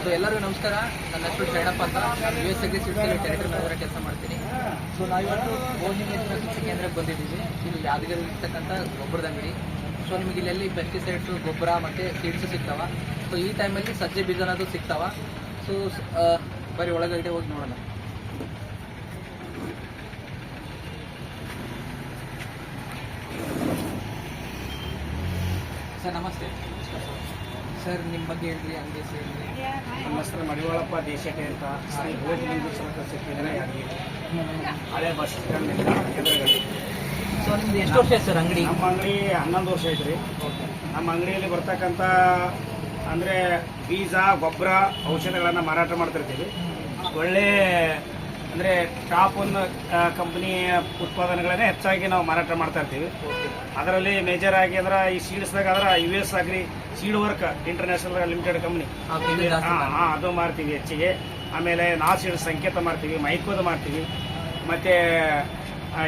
So ಎಲ್ಲರಿಗೂ ನಮಸ್ಕಾರ. ನನ್ನ ಹೆಸರು ಶರಣಪ್ಪ ಅಂತ. ನಾನು US ಅಗ್ರಿಕಲ್ಚರ್ ಟೆರಿಟರಿ ಮ್ಯಾನೇಜರ್ ಕೆಲಸ ಮಾಡ್ತೀನಿ. ಸೊ ನಾವಿವತ್ತು ಗೋಹಿಂಗೇಶ್ವರ ಕೃಷಿ ಕೇಂದ್ರಕ್ಕೆ ಬಂದಿದ್ದೀವಿ. ಇಲ್ಲಿ ಯಾದಗಿರಿ ಇರ್ತಕ್ಕಂಥ ಗೊಬ್ಬರದ ಅಂಗಡಿ. ಸೊ ನಿಮಗೆ ಇಲ್ಲೆಲ್ಲಿ ಪೆಸ್ಟಿಸೈಡ್ಸು, ಗೊಬ್ಬರ ಮತ್ತು ಸೀಡ್ಸು ಸಿಗ್ತಾವ. ಸೊ ಈ ಟೈಮಲ್ಲಿ ಸಜ್ಜೆ ಬೀಜ ಅನ್ನೋದು ಸಿಗ್ತಾವ. ಸೊ ಬರೀ ಒಳಗಡೆ ಹೋಗಿ ನೋಡೋಣ. ಸರ್ ನಮಸ್ತೆ. ಸರ್ ನಿಮ್ಮ ಬಗ್ಗೆ ಹೇಳ್ರಿ, ಅಂಗಡಿ ಹೆಸರು ಹೇಳ್ರಿ. ನಮ್ಮ ಹೆಸರು ಮಡಿವಾಳಪ್ಪ ದೇಶಕ್ಕೆ ಅಂತ ಶ್ರೀ ಗೋಹಿಂಗೇಶ್ವರ ಕೃಷಿ ಕೇಂದ್ರ ಯಾದಗಿರಿ, ಹಳೆ ಬಸ್ ಸ್ಟ್ಯಾಂಡ್ ಎದುರುಗಡೆ. ಸೊ ನಿಮ್ದು ಎಷ್ಟು ವರ್ಷ ಆಯ್ತು ಸರ್ ಅಂಗಡಿ? ನಮ್ಮ ಅಂಗಡಿ 11 ವರ್ಷ ಐತ್ರಿ. ನಮ್ಮ ಅಂಗಡಿಯಲ್ಲಿ ಬರ್ತಕ್ಕಂಥ ಅಂದರೆ ಬೀಜ, ಗೊಬ್ಬರ, ಔಷಧಗಳನ್ನು ಮಾರಾಟ ಮಾಡ್ತಿರ್ತೀವಿ. ಒಳ್ಳೆ ಅಂದರೆ ಟಾಪ್ ಒನ್ ಕಂಪ್ನಿಯ ಉತ್ಪಾದನೆಗಳನ್ನೇ ಹೆಚ್ಚಾಗಿ ನಾವು ಮಾರಾಟ ಮಾಡ್ತಾ ಇರ್ತೀವಿ. ಅದರಲ್ಲಿ ಮೇಜರ್ ಆಗಿ ಅಂದ್ರೆ ಈ ಸೀಡ್ಸ್ದಾಗ ಆದ್ರೆ US agri seed work international limited company ಅದು ಮಾಡ್ತೀವಿ ಹೆಚ್ಚಿಗೆ. ಆಮೇಲೆ ನಾಸೀಡ್ ಸಂಕೇತ ಮಾಡ್ತೀವಿ, ಮೈಕೋದು ಮಾಡ್ತೀವಿ, ಮತ್ತೆ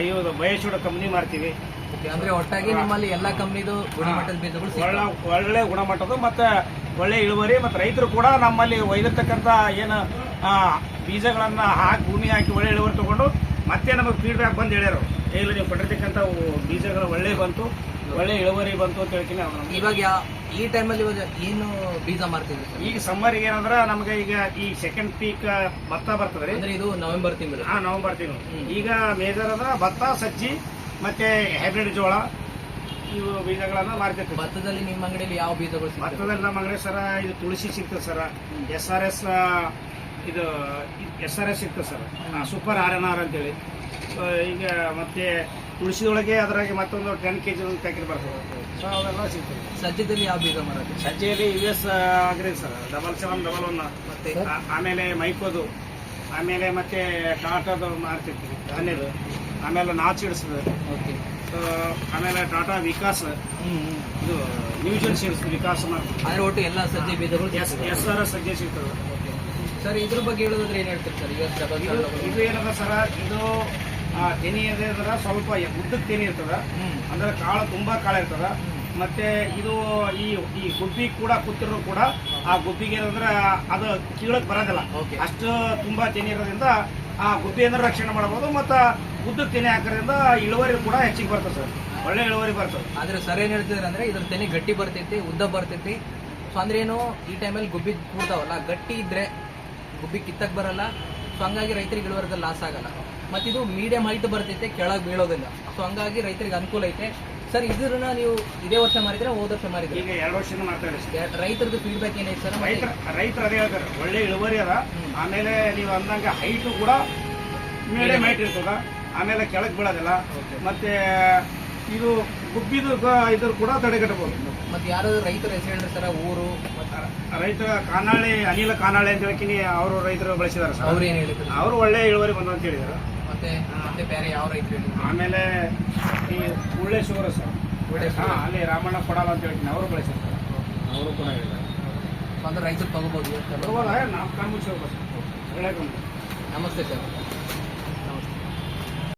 ಇವು ಬಯಸೂಡ ಕಂಪ್ನಿ ಮಾಡ್ತೀವಿ. ಅಂದ್ರೆ ಒಟ್ಟಾಗಿ ನಿಮ್ಮಲ್ಲಿ ಎಲ್ಲ ಕಂಪ್ನಿದು ಗುಣಮಟ್ಟದ ಬೀಜಗಳು ಒಳ್ಳೆ ಗುಣಮಟ್ಟದ ಮತ್ತೆ ಒಳ್ಳೆ ಇಳುವರಿ, ಮತ್ತು ರೈತರು ಕೂಡ ನಮ್ಮಲ್ಲಿ ಒಯ್ದಿರ್ತಕ್ಕಂಥ ಏನು ಬೀಜಗಳನ್ನ ಭೂಮಿ ಹಾಕಿ ಒಳ್ಳೆ ಇಳುವರಿ ತಗೊಂಡು ಮತ್ತೆ ನಮಗೆ ಫೀಡ್ಬ್ಯಾಕ್ ಬಂದು ಹೇಳ್ಯಾರು, ಇಲ್ಲ ನೀವು ಕೊಟ್ಟಿರ್ತಕ್ಕಂಥ ಬೀಜಗಳು ಒಳ್ಳೆ ಬಂತು, ಒಳ್ಳೆ ಇಳುವರಿ ಬಂತು ಅಂತ ಹೇಳ್ತೀನಿ. ಇವಾಗ ಈ ಟೈಮಲ್ಲಿ ಇವಾಗ ಏನು ಬೀಜ ಮಾರ್ತೀವಿ? ಈಗ ಸಮ್ಮರ್ಗೆ ಏನಂದ್ರೆ ನಮಗೆ ಈಗ ಈ ಸೆಕೆಂಡ್ ಪೀಕ್ ಭತ್ತ ಬರ್ತದೆ ರೀ. ಇದು ನವೆಂಬರ್ ತಿಂಗಳು. ನವೆಂಬರ್ ತಿಂಗಳು. ಈಗ ಮೇಜರ್ ಅಂದ್ರೆ ಭತ್ತ, ಸಜ್ಜಿ ಮತ್ತೆ ಹೈಬ್ರಿಡ್ ಜೋಳ, ಇವು ಬೀಜಗಳನ್ನ ಮಾರ್ತಿರ್ತೀವಿ. ಭತ್ತದಲ್ಲಿ ನಿಮ್ಮ ಅಂಗಡಿಯಲ್ಲಿ ಯಾವ ಬೀಜಗಳು? ಭತ್ತದಲ್ಲಿ ನಮ್ಮ ಅಂಗಡಿ ಸರ ಇದು ತುಳಸಿ ಸಿಗ್ತದೆ ಸರ, SRS ಸಿಗ್ತದೆ ಸರ್, ಸೂಪರ್ RNR ಅಂತೇಳಿ. ಈಗ ಮತ್ತೆ ತುಳಸಿಯೊಳಗೆ ಅದರಾಗೆ ಮತ್ತೊಂದು 10 kg ಒಂದು ಪ್ಯಾಕೆಟ್ ಬರ್ತದೆ. ಸೊ ಅವೆಲ್ಲ ಸಿಗ್ತದೆ. ಸಜ್ಜದಲ್ಲಿ ಯಾವ ಬೀಜ ಮಾರೋದು? ಸಜ್ಜೆಯಲ್ಲಿ US ಅಗ್ರಿ ಸರ್ 7711, ಮತ್ತೆ ಆಮೇಲೆ ಮೈಕೋದು, ಆಮೇಲೆ ಮತ್ತೆ ಟಾಟಾದು ಮಾರ್ತಿರ್ತೀವಿ ಧಾನ್ಯದು, ಆಮೇಲೆ ನಾಚಿಡ್ಸದು, ಆಮೇಲೆ ಟಾಟಾ ವಿಕಾಸ್, ಇದು ನ್ಯೂಜನ್ ಸೀಡ್ಸ್ ವಿಕಾಸ್ ಅಂದ್ರೆ ಒಟ್ಟು ಎಲ್ಲ ಸಜ್ಜೆ ಬೀಜಗಳು SRS ಸಜ್ಜೆ ಸಿಗ್ತದೆ. ಸರ್ ಇದ್ರ ಬಗ್ಗೆ ಹೇಳೋದಾದ್ರೆ ಏನ್ ಹೇಳ್ತೀರಿ ಸರ್? ಇದು ಏನದ ಸರ, ಇದು ತೆನಿ ಅದ್ರ ಸ್ವಲ್ಪ ಉದ್ದಕ್ಕೆ ತೆನಿ ಇರ್ತದ, ಅಂದ್ರೆ ಕಾಳು ತುಂಬಾ ಕಾಳು ಇರ್ತದ. ಮತ್ತೆ ಇದು ಈ ಗುಬ್ಬಿ ಕೂಡ ಕೂತಿರೋ ಕೂಡ ಆ ಗುಬ್ಬಿಗೆ ಏನಂದ್ರೆ ಅದು ಕೀಳಕ್ ಬರೋದಿಲ್ಲ, ಅಷ್ಟು ತುಂಬಾ ತೆನಿ ಇರೋದ್ರಿಂದ ಆ ಗುಬ್ಬಿಯನ್ನು ರಕ್ಷಣೆ ಮಾಡಬಹುದು. ಮತ್ತು ಉದ್ದಕ್ಕೆ ತೆನೆ ಹಾಕೋದ್ರಿಂದ ಇಳುವರಿ ಕೂಡ ಹೆಚ್ಚಿಗೆ ಬರ್ತದೆ ಸರ್, ಒಳ್ಳೆ ಇಳುವರಿ ಬರ್ತದೆ. ಆದ್ರೆ ಸರ್ ಏನ್ ಹೇಳ್ತಿದ್ರೆ ಅಂದ್ರೆ ಇದ್ರ ತೆನೆ ಗಟ್ಟಿ ಬರ್ತೈತಿ, ಉದ್ದ ಬರ್ತೈತಿ. ಸೊ ಅಂದ್ರೆ ಏನು, ಈ ಟೈಮಲ್ಲಿ ಗುಬ್ಬಿ ಕೂಡ್ತಾವಲ್ಲ, ಗಟ್ಟಿ ಇದ್ರೆ ಗುಬ್ಬಿ ಕಿತ್ತಕ್ ಬರಲ್ಲ. ಸೊ ಹಂಗಾಗಿ ರೈತರಿಗೆ ಇಳುವರಿದಲ್ಲಿ ಲಾಸ್ ಆಗಲ್ಲ. ಮತ್ತು ಇದು ಮೀಡಿಯಂ ಹೈಟ್ ಬರ್ತೈತೆ, ಕೆಳಗೆ ಬೀಳೋದಿಲ್ಲ. ಸೊ ಹಂಗಾಗಿ ರೈತರಿಗೆ ಅನುಕೂಲ ಐತೆ ಸರ್. ಇದನ್ನ ನೀವು ಇದೇ ವರ್ಷ ಮಾರಿದ್ರೆ ಹೋದ ವರ್ಷ ಮಾರಿದ್ರೆ? ಈಗ 2 ವರ್ಷ ಮಾಡ್ತಾ ಇದ್ದೀವಿ. ರೈತರದ್ದು ಫೀಡ್ಬ್ಯಾಕ್ ಏನೈತೆ ಸರ್? ರೈತರು ಅದೇ ಹೇಳ್ತಾರೆ, ಒಳ್ಳೆ ಇಳುವರಿ ಅದ. ಆಮೇಲೆ ನೀವು ಅಂದಂಗೆ ಹೈಟು ಕೂಡ ಮೀಡಿಯಂ ಹೈಟ್ ಇರ್ತದ, ಆಮೇಲೆ ಕೆಳಗೆ ಬೀಳೋದಿಲ್ಲ. ಮತ್ತೆ ಇದು ಗುಬ್ಬಿದು ಇದ್ರ ಕೂಡ ತಡೆಗಟ್ಟಬಹುದು. ಮತ್ತೆ ಯಾರಾದ್ರೂ ರೈತರ ಹೆಸರು ಹೇಳಿದ್ರೆ ಸರ್? ಊರು ರೈತರ ಕಾನಾಳೆ, ಅನಿಲ ಕಾನಾಳೆ ಅಂತ ಹೇಳ್ತೀನಿ, ಅವರು ರೈತರು ಬಳಸಿದಾರೆ ಸರ್. ಅವ್ರು ಏನ್ ಹೇಳಿದ್ರು? ಅವರು ಒಳ್ಳೆ ಇಳುವರಿ ಬಂದ ಅಂತ ಹೇಳಿದಾರೆ. ಮತ್ತೆ ಬೇರೆ ಯಾವ ರೈತರು ಹೇಳಿದ್ರು? ಆಮೇಲೆ ಈ ಉಳ್ಳೇಶ್ವರ ಸರ್, ಅಲ್ಲಿ ರಾಮಣ್ಣ ಕೊಡಲ್ಲ ಅಂತ ಹೇಳ್ತೀನಿ, ಅವರು ಬಳಸಿರ್ತಾರೆ, ಅವರು ಕೂಡ ಹೇಳಿದ್ದಾರೆ. ಅಂದ್ರೆ ರೈತರು ತಗೋಬಹುದು. ನಾವು ಕಾಮುಚ್ಚ ಒಳ್ಳೆ. ನಮಸ್ತೆ ಸರ್.